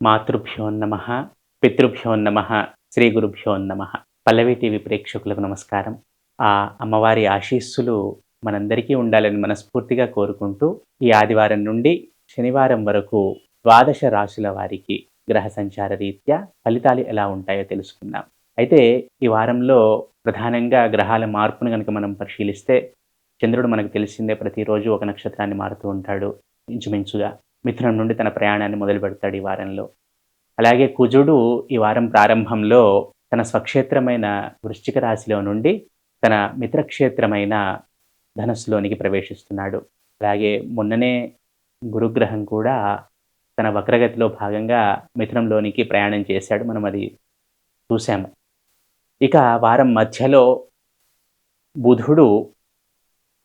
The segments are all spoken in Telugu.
మాతృభ్యో నమః, పితృభ్యో నమః, శ్రీ గురుభ్యో నమః. పల్లవి టీవీ ప్రేక్షకులకు నమస్కారం. ఆ అమ్మవారి ఆశీస్సులు మనందరికీ ఉండాలని మనస్ఫూర్తిగా కోరుకుంటూ, ఈ ఆదివారం నుండి శనివారం వరకు ద్వాదశ రాశుల వారికి గ్రహ సంచార రీత్యా ఫలితాలు ఎలా ఉంటాయో తెలుసుకుందాం. అయితే ఈ వారంలో ప్రధానంగా గ్రహాల మార్పును గనుక మనం పరిశీలిస్తే, చంద్రుడు మనకు తెలిసిందే ప్రతిరోజు ఒక నక్షత్రాన్ని మారుతూ ఉంటాడు ఇంచుమించుగా. మిథునం నుండి తన ప్రయాణాన్ని మొదలు పెడతాడు ఈ వారంలో. అలాగే కుజుడు ఈ వారం ప్రారంభంలో తన స్వక్షేత్రమైన వృశ్చిక రాశిలో నుండి తన మిత్రక్షేత్రమైన ధనస్సులోనికి ప్రవేశిస్తున్నాడు. అలాగే మొన్ననే గురుగ్రహం కూడా తన వక్రగతిలో భాగంగా మిథునంలోనికి ప్రయాణం చేశాడు. మనం అది చూశాము. ఇక వారం మధ్యలో బుధుడు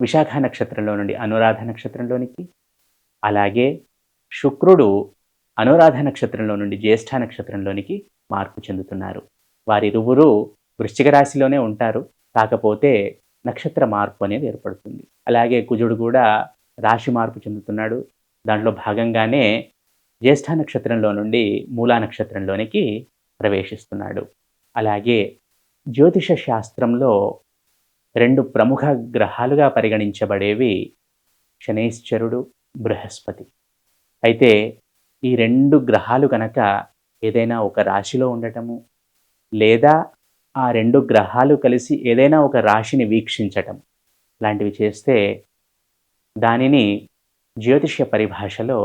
విశాఖ నక్షత్రంలో నుండి అనురాధ నక్షత్రంలోనికి, అలాగే శుక్రుడు అనురాధ నక్షత్రంలో నుండి జ్యేష్ఠ నక్షత్రంలోనికి మార్పు చెందుతున్నారు. వారిరువురు వృశ్చిక రాశిలోనే ఉంటారు, కాకపోతే నక్షత్ర మార్పు అనేది ఏర్పడుతుంది. అలాగే కుజుడు కూడా రాశి మార్పు చెందుతున్నాడు. దాంట్లో భాగంగానే జ్యేష్ఠ నక్షత్రంలో నుండి మూలా నక్షత్రంలోనికి ప్రవేశిస్తున్నాడు. అలాగే జ్యోతిష శాస్త్రంలో రెండు ప్రముఖ గ్రహాలుగా పరిగణించబడేవి శనైశ్చరుడు, బృహస్పతి. అయితే ఈ రెండు గ్రహాలు కనుక ఏదైనా ఒక రాశిలో ఉండటము, లేదా ఆ రెండు గ్రహాలు కలిసి ఏదైనా ఒక రాశిని వీక్షించటం లాంటివి చేస్తే దానిని జ్యోతిష్య పరిభాషలో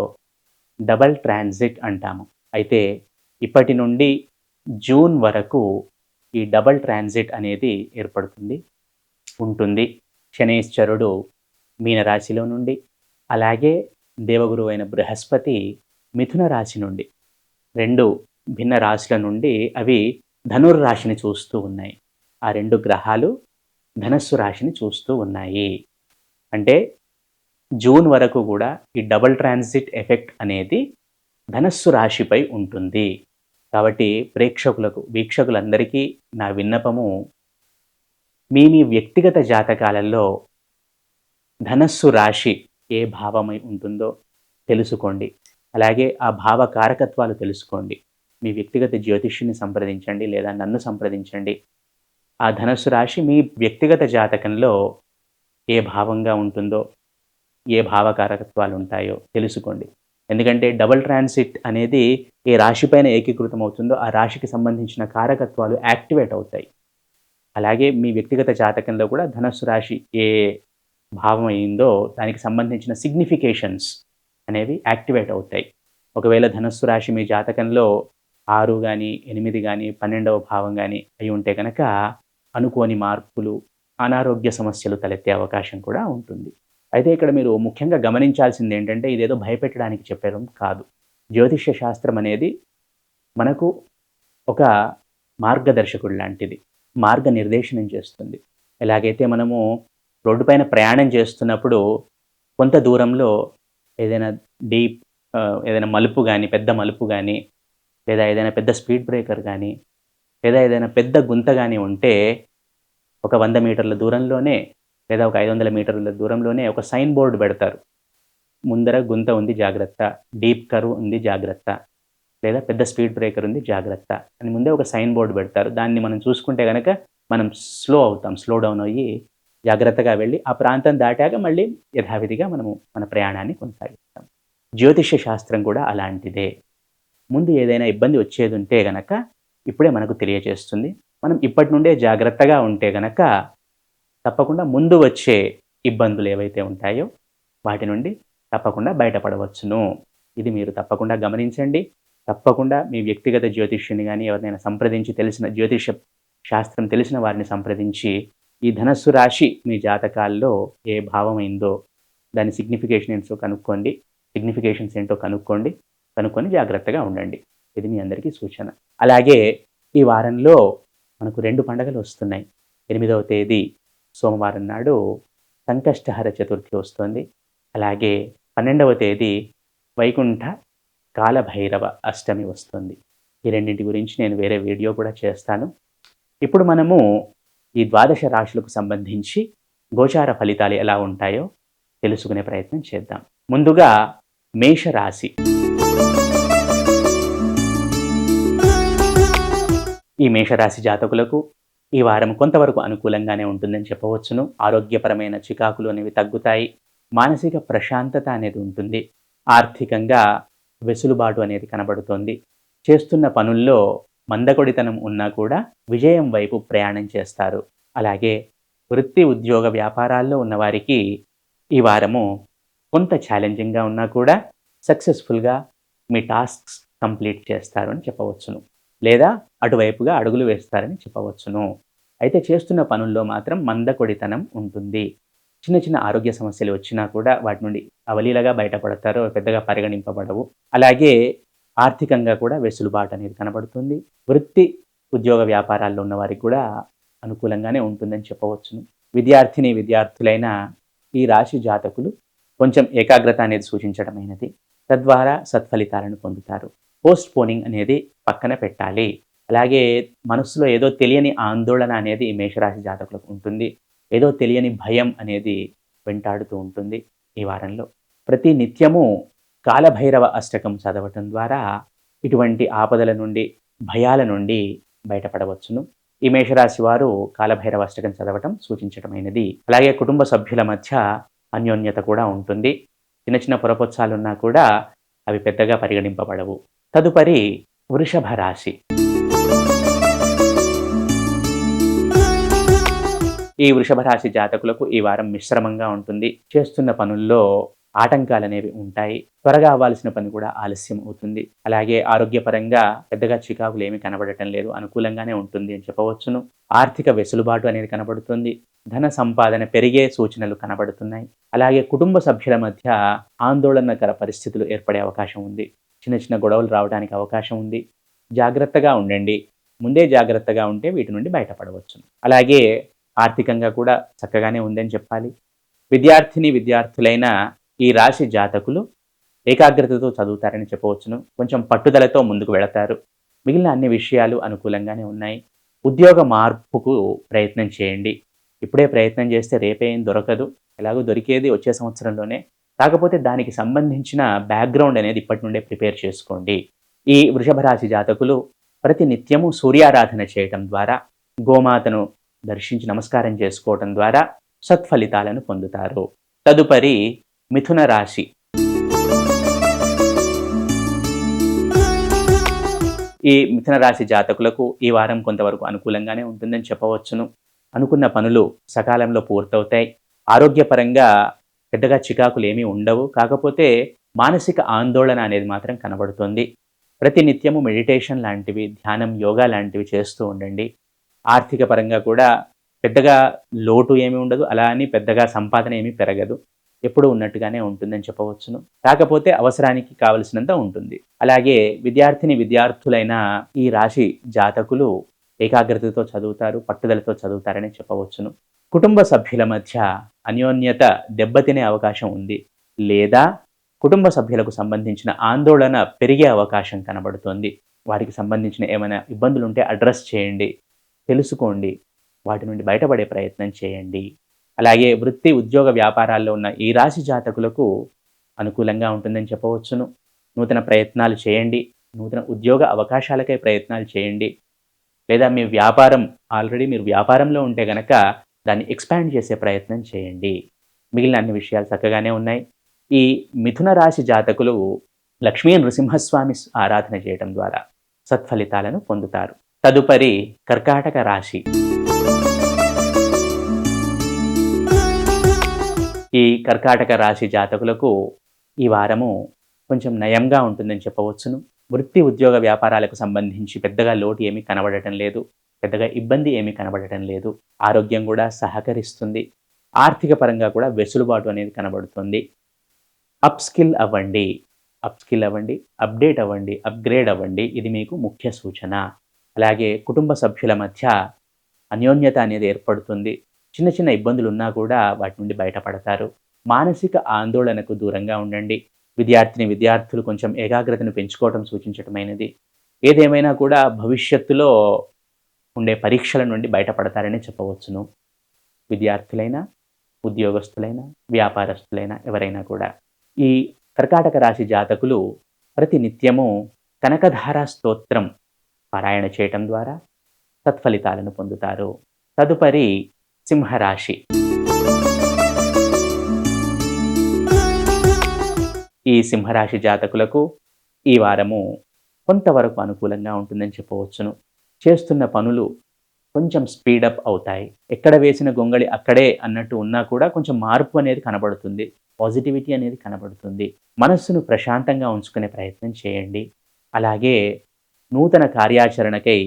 డబల్ ట్రాన్సిట్ అంటాము. అయితే ఇప్పటి నుండి జూన్ వరకు ఈ డబల్ ట్రాన్సిట్ అనేది ఉంటుంది. శనైశ్చరుడు మీనరాశిలో నుండి, అలాగే దేవగురువు అయిన బృహస్పతి మిథున రాశి నుండి, రెండు భిన్న రాశుల నుండి అవి ధనుర్రాశిని చూస్తూ ఉన్నాయి. ఆ రెండు గ్రహాలు ధనస్సు రాశిని చూస్తూ ఉన్నాయి. అంటే జూన్ వరకు కూడా ఈ డబల్ ట్రాన్సిట్ ఎఫెక్ట్ అనేది ధనస్సు రాశిపై ఉంటుంది. కాబట్టి వీక్షకులందరికీ నా విన్నపము, మీ వ్యక్తిగత జాతకాలలో ధనస్సు రాశి ఏ భావమై ఉంటుందో తెలుసుకోండి. అలాగే ఆ భావ కారకత్వాలు తెలుసుకోండి. మీ వ్యక్తిగత జ్యోతిష్యుని సంప్రదించండి, లేదా నన్ను సంప్రదించండి. ఆ ధనస్సు రాశి మీ వ్యక్తిగత జాతకంలో ఏ భావంగా ఉంటుందో, ఏ భావకారకత్వాలు ఉంటాయో తెలుసుకోండి. ఎందుకంటే డబల్ ట్రాన్సిట్ అనేది ఏ రాశిపైన ఏకీకృతం అవుతుందో ఆ రాశికి సంబంధించిన కారకత్వాలు యాక్టివేట్ అవుతాయి. అలాగే మీ వ్యక్తిగత జాతకంలో కూడా ధనస్సు రాశి ఏ భావం అయిందో దానికి సంబంధించిన సిగ్నిఫికేషన్స్ అనేవి యాక్టివేట్ అవుతాయి. ఒకవేళ ధనస్సు రాశి మీ జాతకంలో 6 కానీ 8 కానీ 12వ భావం కానీ అయి ఉంటే కనుక అనుకోని మార్పులు, అనారోగ్య సమస్యలు తలెత్తే అవకాశం కూడా ఉంటుంది. అయితే ఇక్కడ మీరు ముఖ్యంగా గమనించాల్సింది ఏంటంటే, ఇదేదో భయపెట్టడానికి చెప్పడం కాదు. జ్యోతిష్య శాస్త్రం అనేది మనకు ఒక మార్గదర్శకుడు లాంటిది, మార్గనిర్దేశనం చేస్తుంది. ఎలాగైతే మనము రోడ్డు పైన ప్రయాణం చేస్తున్నప్పుడు కొంత దూరంలో ఏదైనా ఏదైనా మలుపు కానీ, పెద్ద మలుపు కానీ, లేదా ఏదైనా పెద్ద స్పీడ్ బ్రేకర్ కానీ, లేదా ఏదైనా పెద్ద గుంత కానీ ఉంటే ఒక 100 మీటర్ల దూరంలోనే, లేదా ఒక 500 మీటర్ల దూరంలోనే ఒక సైన్ బోర్డు పెడతారు. ముందర గుంత ఉంది జాగ్రత్త, డీప్ కర్వ్ ఉంది జాగ్రత్త, లేదా పెద్ద స్పీడ్ బ్రేకర్ ఉంది జాగ్రత్త అని ముందే ఒక సైన్ బోర్డు పెడతారు. దాన్ని మనం చూసుకుంటే కనుక మనం స్లో డౌన్ అయ్యి జాగ్రత్తగా వెళ్ళి ఆ ప్రాంతం దాటాక మళ్ళీ యథావిధిగా మనము మన ప్రయాణాన్ని కొనసాగిస్తాం. జ్యోతిష్య శాస్త్రం కూడా అలాంటిదే. ముందు ఏదైనా ఇబ్బంది వచ్చేది ఉంటే గనక ఇప్పుడే మనకు తెలియజేస్తుంది. మనం ఇప్పటి నుండే జాగ్రత్తగా ఉంటే గనక తప్పకుండా ముందు వచ్చే ఇబ్బందులు ఏవైతే ఉంటాయో వాటి నుండి తప్పకుండా బయటపడవచ్చును. ఇది మీరు తప్పకుండా గమనించండి. తప్పకుండా మీ వ్యక్తిగత జ్యోతిష్యుని కానీ ఎవరినైనా సంప్రదించి, జ్యోతిష శాస్త్రం తెలిసిన వారిని సంప్రదించి ఈ ధనస్సు రాశి మీ జాతకాల్లో ఏ భావం అయిందో దాని సిగ్నిఫికేషన్స్ ఏంటో కనుక్కొని జాగ్రత్తగా ఉండండి. ఇది మీ అందరికీ సూచన. అలాగే ఈ వారంలో మనకు 2 పండుగలు వస్తున్నాయి. 8వ తేదీ సోమవారం నాడు సంకష్టహర చతుర్థి వస్తుంది. అలాగే 12వ తేదీ వైకుంఠ కాలభైరవ అష్టమి వస్తుంది. ఈ రెండింటి గురించి నేను వేరే వీడియో కూడా చేస్తాను. ఇప్పుడు మనము ఈ ద్వాదశ రాశులకు సంబంధించి గోచార ఫలితాలు ఎలా ఉంటాయో తెలుసుకునే ప్రయత్నం చేద్దాం. ముందుగా మేషరాశి. ఈ మేషరాశి జాతకులకు ఈ వారం కొంతవరకు అనుకూలంగానే ఉంటుందని చెప్పవచ్చును. ఆరోగ్యపరమైన చికాకులు అనేవి తగ్గుతాయి. మానసిక ప్రశాంతత అనేది ఉంటుంది. ఆర్థికంగా వెసులుబాటు అనేది కనబడుతోంది. చేస్తున్న పనుల్లో మందకొడితనం ఉన్నా కూడా విజయం వైపు ప్రయాణం చేస్తారు. అలాగే వృత్తి, ఉద్యోగ, వ్యాపారాల్లో ఉన్నవారికి ఈ వారము కొంత ఛాలెంజింగ్గా ఉన్నా కూడా సక్సెస్ఫుల్గా మీ టాస్క్స్ కంప్లీట్ చేస్తారు అని చెప్పవచ్చును. లేదా అటువైపుగా అడుగులు వేస్తారని చెప్పవచ్చును. అయితే చేస్తున్న పనుల్లో మాత్రం మందకొడితనం ఉంటుంది. చిన్న చిన్న ఆరోగ్య సమస్యలు వచ్చినా కూడా వాటి నుండి అవలీలగా బయటపడతారు, పెద్దగా పరిగణింపబడవు. అలాగే ఆర్థికంగా కూడా వెసులుబాటు అనేది కనబడుతుంది. వృత్తి, ఉద్యోగ, వ్యాపారాల్లో ఉన్న వారికి కూడా అనుకూలంగానే ఉంటుందని చెప్పవచ్చును. విద్యార్థులైన ఈ రాశి జాతకులు కొంచెం ఏకాగ్రత అనేది సూచించడమైనది. తద్వారా సత్ఫలితాలను పొందుతారు. పోస్ట్ పోనింగ్ అనేది పక్కన పెట్టాలి. అలాగే మనస్సులో ఏదో తెలియని ఆందోళన అనేది ఈ మేషరాశి జాతకులకు ఉంటుంది. ఏదో తెలియని భయం అనేది వెంటాడుతూ ఉంటుంది ఈ వారంలో. ప్రతి నిత్యము కాలభైరవ అష్టకం చదవటం ద్వారా ఇటువంటి ఆపదల నుండి, భయాల నుండి బయటపడవచ్చును. ఈ మేషరాశి వారు కాలభైరవ అష్టకం చదవటం సూచించటమైనది. అలాగే కుటుంబ సభ్యుల మధ్య అన్యోన్యత కూడా ఉంటుంది. చిన్న చిన్న పొరపొచ్చాలున్నా కూడా అవి పెద్దగా పరిగణింపబడవు. తదుపరి వృషభ రాశి. ఈ వృషభ రాశి జాతకులకు ఈ వారం మిశ్రమంగా ఉంటుంది. చేస్తున్న పనుల్లో ఆటంకాలనేవి ఉంటాయి. త్వరగా అవ్వాల్సిన పని కూడా ఆలస్యం అవుతుంది. అలాగే ఆరోగ్యపరంగా పెద్దగా చికాకులు ఏమీ కనబడటం లేదు. అనుకూలంగానే ఉంటుంది అని చెప్పవచ్చును. ఆర్థిక వెసులుబాటు అనేది కనబడుతుంది. ధన సంపాదన పెరిగే సూచనలు కనబడుతున్నాయి. అలాగే కుటుంబ సభ్యుల మధ్య ఆందోళనకర పరిస్థితులు ఏర్పడే అవకాశం ఉంది. చిన్న చిన్న గొడవలు రావడానికి అవకాశం ఉంది. జాగ్రత్తగా ఉండండి. ముందే జాగ్రత్తగా ఉంటే వీటి నుండి బయటపడవచ్చు. అలాగే ఆర్థికంగా కూడా చక్కగానే ఉందని చెప్పాలి. విద్యార్థులైన ఈ రాశి జాతకులు ఏకాగ్రతతో చదువుతారని చెప్పవచ్చును. కొంచెం పట్టుదలతో ముందుకు వెళతారు. మిగిలిన అన్ని విషయాలు అనుకూలంగానే ఉన్నాయి. ఉద్యోగ మార్పుకు ప్రయత్నం చేయండి. ఇప్పుడే ప్రయత్నం చేస్తే రేపేం దొరకదు. ఎలాగో దొరికేది వచ్చే సంవత్సరంలోనే. కాకపోతే దానికి సంబంధించిన బ్యాక్గ్రౌండ్ అనేది ఇప్పటి నుండే ప్రిపేర్ చేసుకోండి. ఈ వృషభ రాశి జాతకులు ప్రతి నిత్యము సూర్యారాధన చేయటం ద్వారా, గోమాతను దర్శించి నమస్కారం చేసుకోవటం ద్వారా సత్ఫలితాలను పొందుతారు. తదుపరి మిథున రాశి. ఈ మిథున రాశి జాతకులకు ఈ వారం కొంతవరకు అనుకూలంగానే ఉంటుందని చెప్పవచ్చును. అనుకున్న పనులు సకాలంలో పూర్తవుతాయి. ఆరోగ్యపరంగా పెద్దగా చికాకులు ఏమీ ఉండవు. కాకపోతే మానసిక ఆందోళన అనేది మాత్రం కనబడుతుంది. ప్రతి నిత్యము మెడిటేషన్ లాంటివి, ధ్యానం, యోగా లాంటివి చేస్తూ ఉండండి. ఆర్థిక పరంగా కూడా పెద్దగా లోటు ఏమీ ఉండదు. అలా అని పెద్దగా సంపాదన ఏమీ పెరగదు. ఎప్పుడూ ఉన్నట్టుగానే ఉంటుందని చెప్పవచ్చును. కాకపోతే అవసరానికి కావలసినంత ఉంటుంది. అలాగే విద్యార్థులైన ఈ రాశి జాతకులు ఏకాగ్రతతో చదువుతారు, పట్టుదలతో చదువుతారని చెప్పవచ్చును. కుటుంబ సభ్యుల మధ్య అన్యోన్యత దెబ్బతినే అవకాశం ఉంది. లేదా కుటుంబ సభ్యులకు సంబంధించిన ఆందోళన పెరిగే అవకాశం కనబడుతోంది. వారికి సంబంధించిన ఏమైనా ఇబ్బందులు ఉంటే అడ్రస్ చేయండి, తెలుసుకోండి, వాటి నుండి బయటపడే ప్రయత్నం చేయండి. అలాగే వృత్తి, ఉద్యోగ, వ్యాపారాల్లో ఉన్న ఈ రాశి జాతకులకు అనుకూలంగా ఉంటుందని చెప్పవచ్చును. నూతన ప్రయత్నాలు చేయండి. నూతన ఉద్యోగ అవకాశాలకై ప్రయత్నాలు చేయండి. లేదా మీ వ్యాపారం ఆల్రెడీ మీరు వ్యాపారంలో ఉంటే గనక దాన్ని ఎక్స్పాండ్ చేసే ప్రయత్నం చేయండి. మిగిలిన అన్ని విషయాలు చక్కగానే ఉన్నాయి. ఈ మిథున రాశి జాతకులు లక్ష్మీ నృసింహస్వామి ఆరాధన చేయడం ద్వారా సత్ఫలితాలను పొందుతారు. తదుపరి కర్కాటక రాశి. ఈ కర్కాటక రాశి జాతకులకు ఈ వారము కొంచెం నయంగా ఉంటుందని చెప్పవచ్చును. వృత్తి, ఉద్యోగ, వ్యాపారాలకు సంబంధించి పెద్దగా లోటు ఏమీ కనబడటం లేదు. పెద్దగా ఇబ్బంది ఏమీ కనబడటం లేదు. ఆరోగ్యం కూడా సహకరిస్తుంది. ఆర్థిక పరంగా కూడా వెసులుబాటు అనేది కనబడుతుంది. అప్స్కిల్ అవ్వండి, అప్డేట్ అవ్వండి, అప్గ్రేడ్ అవ్వండి. ఇది మీకు ముఖ్య సూచన. అలాగే కుటుంబ సభ్యుల మధ్య అన్యోన్యత అనేది ఏర్పడుతుంది. చిన్న చిన్న ఇబ్బందులు ఉన్నా కూడా వాటి నుండి బయటపడతారు. మానసిక ఆందోళనకు దూరంగా ఉండండి. విద్యార్థులు కొంచెం ఏకాగ్రతను పెంచుకోవటం సూచించటమైనది. ఏదేమైనా కూడా భవిష్యత్తులో ఉండే పరీక్షల నుండి బయటపడతారని చెప్పవచ్చును. విద్యార్థులైనా, ఉద్యోగస్తులైనా, వ్యాపారస్తులైనా ఎవరైనా కూడా. ఈ కర్కాటక రాశి జాతకులు ప్రతి నిత్యము కనకధార స్తోత్రం పారాయణ చేయటం ద్వారా సత్ఫలితాలను పొందుతారు. తదుపరి సింహరాశి. ఈ సింహరాశి జాతకులకు ఈ వారము కొంతవరకు అనుకూలంగా ఉంటుందని చెప్పవచ్చును. చేస్తున్న పనులు కొంచెం స్పీడప్ అవుతాయి. ఎక్కడ వేసిన గొంగళి అక్కడే అన్నట్టు ఉన్నా కూడా కొంచెం మార్పు అనేది కనబడుతుంది. పాజిటివిటీ అనేది కనబడుతుంది. మనస్సును ప్రశాంతంగా ఉంచుకునే ప్రయత్నం చేయండి. అలాగే నూతన కార్యాచరణకై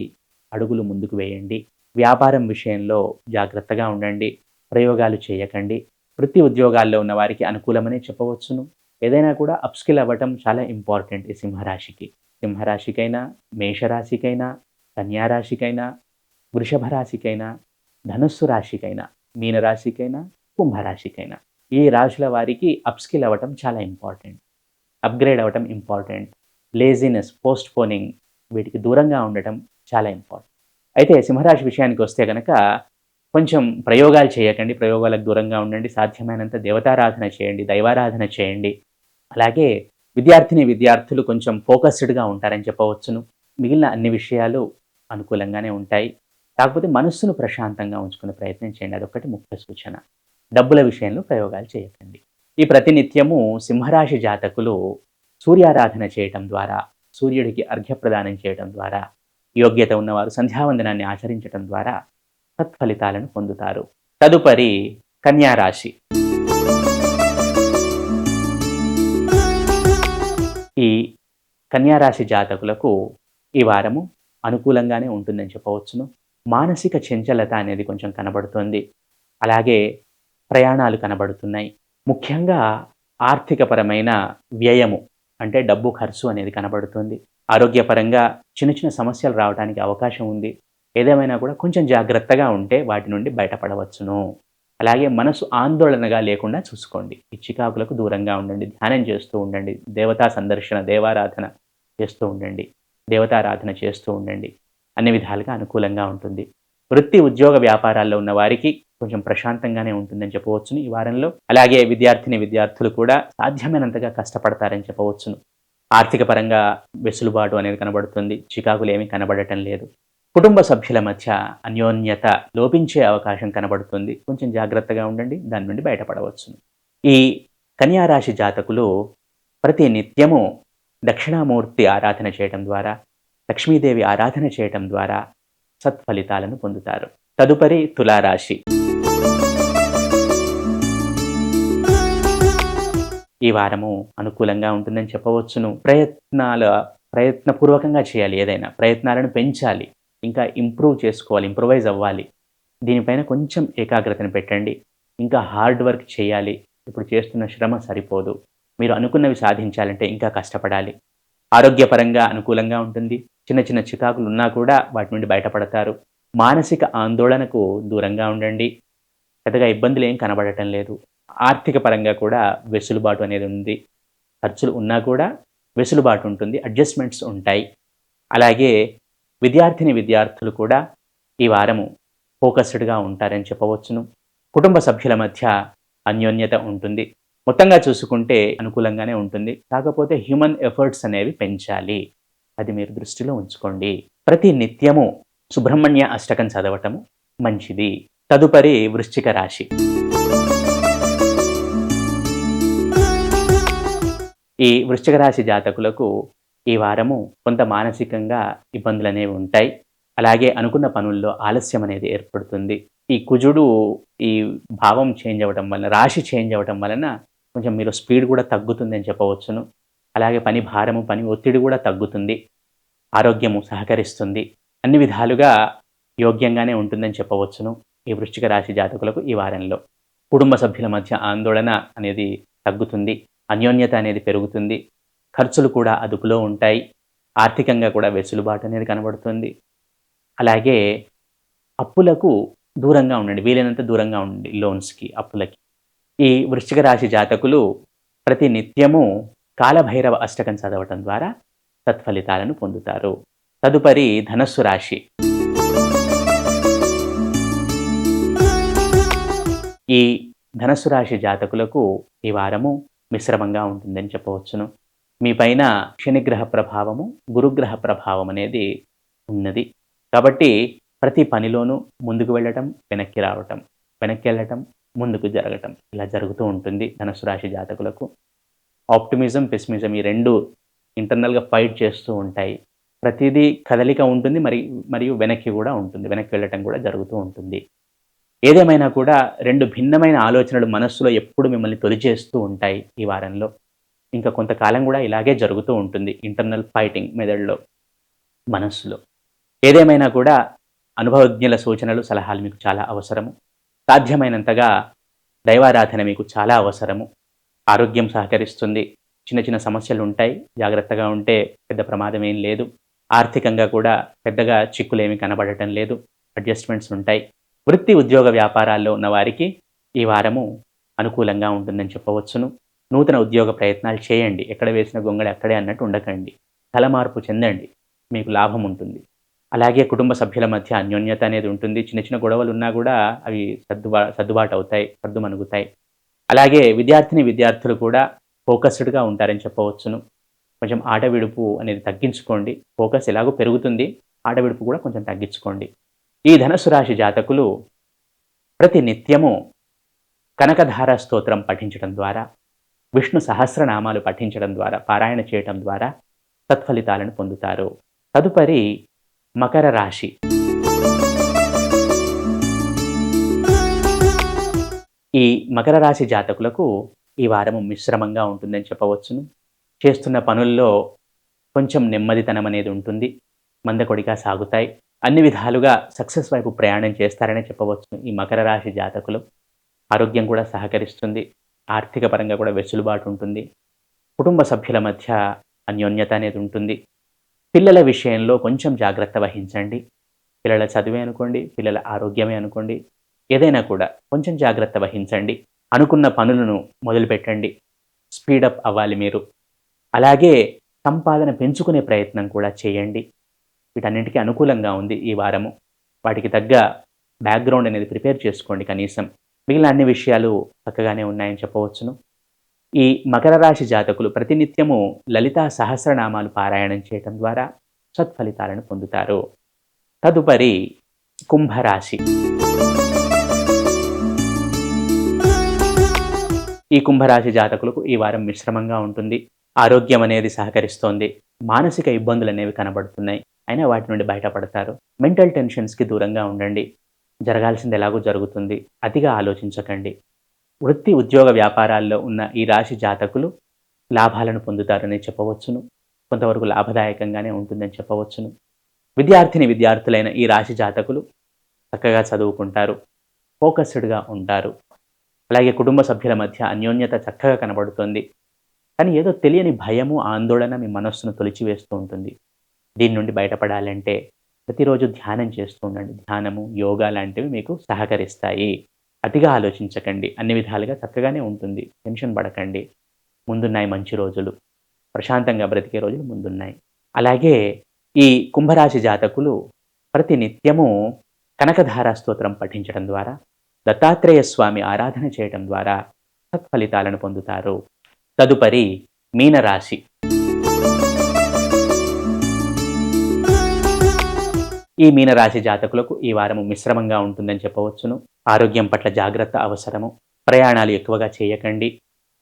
అడుగులు ముందుకు వేయండి. వ్యాపారం విషయంలో జాగ్రత్తగా ఉండండి. ప్రయోగాలు చేయకండి. వృత్తి ఉద్యోగాల్లో ఉన్న వారికి అనుకూలమనే చెప్పవచ్చును. ఏదైనా కూడా అప్‌స్కిల్ అవ్వటం చాలా ఇంపార్టెంట్ ఈ సింహరాశికి. సింహరాశికైనా, మేషరాశికైనా, కన్యారాశికైనా, వృషభ రాశికైనా, ధనుస్సు రాశికైనా, మీనరాశికైనా, కుంభరాశికైనా ఈ రాశుల వారికి అప్‌స్కిల్ అవ్వటం చాలా ఇంపార్టెంట్. అప్‌గ్రేడ్ అవ్వటం ఇంపార్టెంట్. లేజినెస్, పోస్ట్‌పోనింగ్ వీటికి దూరంగా ఉండటం చాలా ఇంపార్టెంట్. అయితే సింహరాశి విషయానికి వస్తే గనక కొంచెం ప్రయోగాలు చేయకండి. ప్రయోగాలకు దూరంగా ఉండండి. సాధ్యమైనంత దేవతారాధన చేయండి. దైవారాధన చేయండి. అలాగే విద్యార్థులు కొంచెం ఫోకస్డ్‌గా ఉంటారని చెప్పవచ్చును. మిగిలిన అన్ని విషయాలు అనుకూలంగానే ఉంటాయి. కాకపోతే మనస్సును ప్రశాంతంగా ఉంచుకునే ప్రయత్నం చేయండి. అదొక్కటి ముఖ్య సూచన. డబ్బుల విషయంలో ప్రయోగాలు చేయకండి. ఈ ప్రతినిత్యము సింహరాశి జాతకులు సూర్యారాధన చేయటం ద్వారా, సూర్యుడికి అర్ఘ్యప్రదానం చేయటం ద్వారా, యోగ్యత ఉన్నవారు సంధ్యావందనాన్ని ఆచరించటం ద్వారా సత్ఫలితాలను పొందుతారు. తదుపరి కన్యారాశి. ఈ కన్యారాశి జాతకులకు ఈ వారము అనుకూలంగానే ఉంటుందని చెప్పవచ్చును. మానసిక చంచలత అనేది కొంచెం కనబడుతుంది. అలాగే ప్రయాణాలు కనబడుతున్నాయి. ముఖ్యంగా ఆర్థికపరమైన వ్యయము అంటే డబ్బు ఖర్చు అనేది కనబడుతుంది. ఆరోగ్యపరంగా చిన్న చిన్న సమస్యలు రావడానికి అవకాశం ఉంది. ఏదేమైనా కూడా కొంచెం జాగ్రత్తగా ఉంటే వాటి నుండి బయటపడవచ్చును. అలాగే మనసు ఆందోళనగా లేకుండా చూసుకోండి. ఈ చికాకులకు దూరంగా ఉండండి. ధ్యానం చేస్తూ ఉండండి. దేవతా సందర్శన, దేవారాధన చేస్తూ ఉండండి. దేవతారాధన చేస్తూ ఉండండి. అన్ని విధాలుగా అనుకూలంగా ఉంటుంది. వృత్తి ఉద్యోగ వ్యాపారాల్లో ఉన్న వారికి కొంచెం ప్రశాంతంగానే ఉంటుందని చెప్పవచ్చును ఈ వారంలో. అలాగే విద్యార్థులు కూడా సాధ్యమైనంతగా కష్టపడతారని చెప్పవచ్చును. ఆర్థిక పరంగా వెసులుబాటు అనేది కనబడుతుంది. చికాకులు ఏమీ కనబడటం లేదు. కుటుంబ సభ్యుల మధ్య అన్యోన్యత లోపించే అవకాశం కనబడుతుంది. కొంచెం జాగ్రత్తగా ఉండండి. దాని నుండి బయటపడవచ్చును. ఈ కన్యారాశి జాతకులు ప్రతి నిత్యము దక్షిణామూర్తి ఆరాధన చేయటం ద్వారా, లక్ష్మీదేవి ఆరాధన చేయటం ద్వారా సత్ఫలితాలను పొందుతారు. తదుపరి తులారాశి. ఈ వారము అనుకూలంగా ఉంటుందని చెప్పవచ్చును. ప్రయత్నపూర్వకంగా చేయాలి. ఏదైనా ప్రయత్నాలను పెంచాలి. ఇంకా ఇంప్రూవైజ్ అవ్వాలి. దీనిపైన కొంచెం ఏకాగ్రతను పెట్టండి. ఇంకా హార్డ్ వర్క్ చేయాలి. ఇప్పుడు చేస్తున్న శ్రమ సరిపోదు. మీరు అనుకున్నవి సాధించాలంటే ఇంకా కష్టపడాలి. ఆరోగ్యపరంగా అనుకూలంగా ఉంటుంది. చిన్న చిన్న చికాకులు ఉన్నా కూడా వాటి నుండి బయటపడతారు. మానసిక ఆందోళనకు దూరంగా ఉండండి. పెద్దగా ఇబ్బందులు ఏం కనబడటం లేదు. ఆర్థిక పరంగా కూడా వెసులుబాటు అనేది ఉంది. ఖర్చులు ఉన్నా కూడా వెసులుబాటు ఉంటుంది. అడ్జస్ట్మెంట్స్ ఉంటాయి. అలాగే విద్యార్థులు కూడా ఈ వారము ఫోకస్డ్‌గా ఉంటారని చెప్పవచ్చును. కుటుంబ సభ్యుల మధ్య అన్యోన్యత ఉంటుంది. మొత్తంగా చూసుకుంటే అనుకూలంగానే ఉంటుంది. కాకపోతే హ్యూమన్ ఎఫర్ట్స్ అనేవి పెంచాలి. అది మీరు దృష్టిలో ఉంచుకోండి. ప్రతి నిత్యము సుబ్రహ్మణ్య అష్టకం చదవటము మంచిది. తదుపరి వృశ్చిక రాశి. ఈ వృశ్చిక రాశి జాతకులకు ఈ వారము కొంత మానసికంగా ఇబ్బందులు అనేవి ఉంటాయి. అలాగే అనుకున్న పనుల్లో ఆలస్యం అనేది ఏర్పడుతుంది. ఈ కుజుడు ఈ భావం చేంజ్ అవ్వటం వలన, రాశి చేంజ్ అవ్వటం వలన కొంచెం మీరు స్పీడ్ కూడా తగ్గుతుంది అని చెప్పవచ్చును. అలాగే పని భారము, పని ఒత్తిడి కూడా తగ్గుతుంది. ఆరోగ్యము సహకరిస్తుంది. అన్ని విధాలుగా యోగ్యంగానే ఉంటుందని చెప్పవచ్చును ఈ వృశ్చిక రాశి జాతకులకు ఈ వారంలో. కుటుంబ సభ్యుల మధ్య ఆందోళన అనేది తగ్గుతుంది. అన్యోన్యత అనేది పెరుగుతుంది. ఖర్చులు కూడా అదుపులో ఉంటాయి. ఆర్థికంగా కూడా వెసులుబాటు అనేది కనబడుతుంది. అలాగే అప్పులకు దూరంగా ఉండండి. వీలైనంత దూరంగా ఉండండి లోన్స్‌కి, అప్పులకి. ఈ వృశ్చిక రాశి జాతకులు ప్రతి నిత్యము కాలభైరవ అష్టకం చదవటం ద్వారా సత్ఫలితాలను పొందుతారు. తదుపరి ధనస్సు రాశి. ఈ ధనస్సు రాశి జాతకులకు ఈ వారము మిశ్రమంగా ఉంటుందని చెప్పవచ్చును. మీ పైన శనిగ్రహ ప్రభావము, గురుగ్రహ ప్రభావం అనేది ఉన్నది. కాబట్టి ప్రతి పనిలోనూ ముందుకు వెళ్ళటం, వెనక్కి రావటం, వెనక్కి వెళ్ళటం, ముందుకు జరగటం ఇలా జరుగుతూ ఉంటుంది ధనుస్సు రాశి జాతకులకు. ఆప్టిమిజం, పెసిమిజం ఈ 2 ఇంటర్నల్‌గా ఫైట్ చేస్తూ ఉంటాయి. ప్రతిదీ కదలిక ఉంటుంది. మరియు వెనక్కి కూడా ఉంటుంది. వెనక్కి వెళ్ళటం కూడా జరుగుతూ ఉంటుంది. ఏదేమైనా కూడా 2 భిన్నమైన ఆలోచనలు మనస్సులో ఎప్పుడు మిమ్మల్ని తొలిచేస్తూ ఉంటాయి ఈ వారంలో. ఇంకా కొంతకాలం కూడా ఇలాగే జరుగుతూ ఉంటుంది. ఇంటర్నల్ ఫైటింగ్ మెదడులో, మనస్సులో. ఏదేమైనా కూడా అనుభవజ్ఞుల సూచనలు, సలహాలు మీకు చాలా అవసరము. సాధ్యమైనంతగా దైవారాధన మీకు చాలా అవసరము. ఆరోగ్యం సహకరిస్తుంది. చిన్న చిన్న సమస్యలు ఉంటాయి. జాగ్రత్తగా ఉంటే పెద్ద ప్రమాదం ఏం లేదు. ఆర్థికంగా కూడా పెద్దగా చిక్కులేమి కనబడటం లేదు. అడ్జస్ట్‌మెంట్స్ ఉంటాయి. వృత్తి, ఉద్యోగ, వ్యాపారాల్లో ఉన్న వారికి ఈ వారము అనుకూలంగా ఉంటుందని చెప్పవచ్చును. నూతన ఉద్యోగ ప్రయత్నాలు చేయండి. ఎక్కడ వేసిన గొంగళి అక్కడే అన్నట్టు ఉండకండి. స్థల మార్పు చెందండి. మీకు లాభం ఉంటుంది. అలాగే కుటుంబ సభ్యుల మధ్య అన్యోన్యత అనేది ఉంటుంది. చిన్న చిన్న గొడవలు ఉన్నా కూడా అవి సర్దుబాటు అవుతాయి, సర్దుమణుగుతాయి. అలాగే విద్యార్థులు కూడా ఫోకస్డ్‌గా ఉంటారని చెప్పవచ్చును. కొంచెం ఆట విడుపు అనేది తగ్గించుకోండి. ఫోకస్ ఎలాగో పెరుగుతుంది. ఆట విడుపు కూడా కొంచెం తగ్గించుకోండి. ఈ ధనుస్సు రాశి జాతకులు ప్రతి నిత్యము కనకధార స్తోత్రం పఠించడం ద్వారా, విష్ణు సహస్రనామాలు పఠించడం ద్వారా, పారాయణ చేయటం ద్వారా సత్ఫలితాలను పొందుతారు. తదుపరి మకర రాశి. ఈ మకర రాశి జాతకులకు ఈ వారము మిశ్రమంగా ఉంటుందని చెప్పవచ్చును. చేస్తున్న పనుల్లో కొంచెం నెమ్మదితనం అనేది ఉంటుంది. మందకొడిగా సాగుతాయి. అన్ని విధాలుగా సక్సెస్ వైపు ప్రయాణం చేస్తారనే చెప్పవచ్చు ఈ మకర రాశి జాతకులు. ఆరోగ్యం కూడా సహకరిస్తుంది. ఆర్థిక పరంగా కూడా వెసులుబాటు ఉంటుంది. కుటుంబ సభ్యుల మధ్య అన్యోన్యత అనేది ఉంటుంది. పిల్లల విషయంలో కొంచెం జాగ్రత్త వహించండి. పిల్లల చదువే అనుకోండి, పిల్లల ఆరోగ్యమే అనుకోండి, ఏదైనా కూడా కొంచెం జాగ్రత్త వహించండి. అనుకున్న పనులను మొదలుపెట్టండి. స్పీడప్ అవ్వాలి మీరు. అలాగే సంపాదన పెంచుకునే ప్రయత్నం కూడా చేయండి. వీటన్నింటికీ అనుకూలంగా ఉంది ఈ వారము. వాటికి తగ్గ బ్యాక్‌గ్రౌండ్ అనేది ప్రిపేర్ చేసుకోండి కనీసం. మిగిలిన అన్ని విషయాలు చక్కగానే ఉన్నాయని చెప్పవచ్చును. ఈ మకర రాశి జాతకులు ప్రతినిత్యము లలితా సహస్రనామాలు పారాయణం చేయటం ద్వారా సత్ఫలితాలను పొందుతారు. తదుపరి కుంభరాశి. ఈ కుంభరాశి జాతకులకు ఈ వారం మిశ్రమంగా ఉంటుంది. ఆరోగ్యం అనేది సహకరిస్తోంది. మానసిక ఇబ్బందులు అనేవి కనబడుతున్నాయి. అయినా వాటి నుండి బయటపడతారు. మెంటల్ టెన్షన్స్‌కి దూరంగా ఉండండి. జరగాల్సింది ఎలాగో జరుగుతుంది. అతిగా ఆలోచించకండి. వృత్తి, ఉద్యోగ, వ్యాపారాల్లో ఉన్న ఈ రాశి జాతకులు లాభాలను పొందుతారని చెప్పవచ్చును. కొంతవరకు లాభదాయకంగానే ఉంటుందని చెప్పవచ్చును. విద్యార్థులైన ఈ రాశి జాతకులు చక్కగా చదువుకుంటారు. ఫోకస్డ్‌గా ఉంటారు. అలాగే కుటుంబ సభ్యుల మధ్య అన్యోన్యత చక్కగా కనబడుతుంది. కానీ ఏదో తెలియని భయము, ఆందోళన మీ మనస్సును తొలిచివేస్తూ ఉంటుంది. దీని నుండి బయటపడాలంటే ప్రతిరోజు ధ్యానం చేస్తూ ఉండండి. ధ్యానము, యోగా లాంటివి మీకు సహకరిస్తాయి. అతిగా ఆలోచించకండి. అన్ని విధాలుగా చక్కగానే ఉంటుంది. టెన్షన్ పడకండి. ముందున్నాయి మంచి రోజులు. ప్రశాంతంగా బ్రతికే రోజులు ముందున్నాయి. అలాగే ఈ కుంభరాశి జాతకులు ప్రతి నిత్యము కనకధార స్తోత్రం పఠించడం ద్వారా, దత్తాత్రేయ స్వామి ఆరాధన చేయడం ద్వారా సత్ఫలితాలను పొందుతారు. తదుపరి మీనరాశి. ఈ మీనరాశి జాతకులకు ఈ వారము మిశ్రమంగా ఉంటుందని చెప్పవచ్చును. ఆరోగ్యం పట్ల జాగ్రత్త అవసరము. ప్రయాణాలు ఎక్కువగా చేయకండి.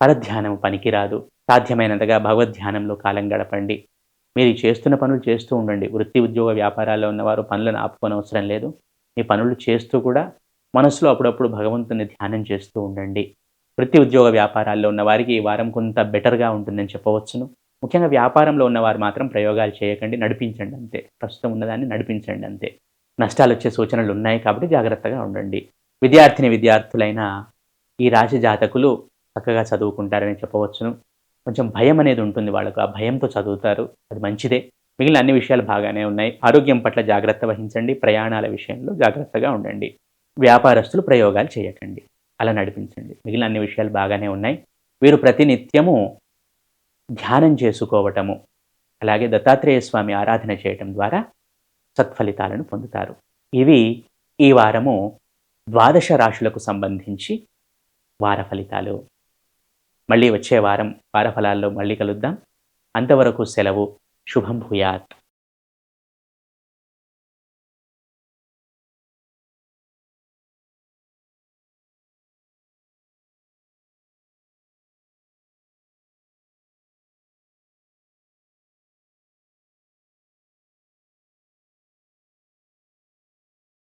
పరధ్యానము పనికిరాదు. సాధ్యమైనంతగా భగవద్ధ్యానంలో కాలం గడపండి. మీరు చేస్తున్న పనులు చేస్తూ ఉండండి. వృత్తి, ఉద్యోగ, వ్యాపారాల్లో ఉన్నవారు పనులను ఆపుకోనవసరం లేదు. మీ పనులు చేస్తూ కూడా మనసులో అప్పుడప్పుడు భగవంతుని ధ్యానం చేస్తూ ఉండండి. వృత్తి, ఉద్యోగ, వ్యాపారాల్లో ఉన్న వారికి ఈ వారం కొంత బెటర్గా ఉంటుందని చెప్పవచ్చును. ముఖ్యంగా వ్యాపారంలో ఉన్నవారు మాత్రం ప్రయోగాలు చేయకండి. నడిపించండి అంతే. ప్రస్తుతం ఉన్నదాన్ని నడిపించండి అంతే. నష్టాలు వచ్చే సూచనలు ఉన్నాయి కాబట్టి జాగ్రత్తగా ఉండండి. విద్యార్థులైన ఈ రాశి జాతకులు చక్కగా చదువుకుంటారని చెప్పవచ్చును. కొంచెం భయం అనేది ఉంటుంది వాళ్ళకు. ఆ భయంతో చదువుతారు. అది మంచిదే. మిగిలిన అన్ని విషయాలు బాగానే ఉన్నాయి. ఆరోగ్యం పట్ల జాగ్రత్త వహించండి. ప్రయాణాల విషయంలో జాగ్రత్తగా ఉండండి. వ్యాపారస్తులు ప్రయోగాలు చేయకండి. అలా నడిపించండి. మిగిలిన అన్ని విషయాలు బాగానే ఉన్నాయి. వీరు ప్రతినిత్యము ధ్యానం చేసుకోవటము, అలాగే దత్తాత్రేయ స్వామి ఆరాధన చేయటం ద్వారా సత్ఫలితాలను పొందుతారు. ఇవి ఈ వారము 12 రాశులకు సంబంధించి వార ఫలితాలు. మళ్ళీ వచ్చే వారం వార ఫలాల్లో మళ్ళీ కలుద్దాం. అంతవరకు సెలవు. శుభం భూయాత్.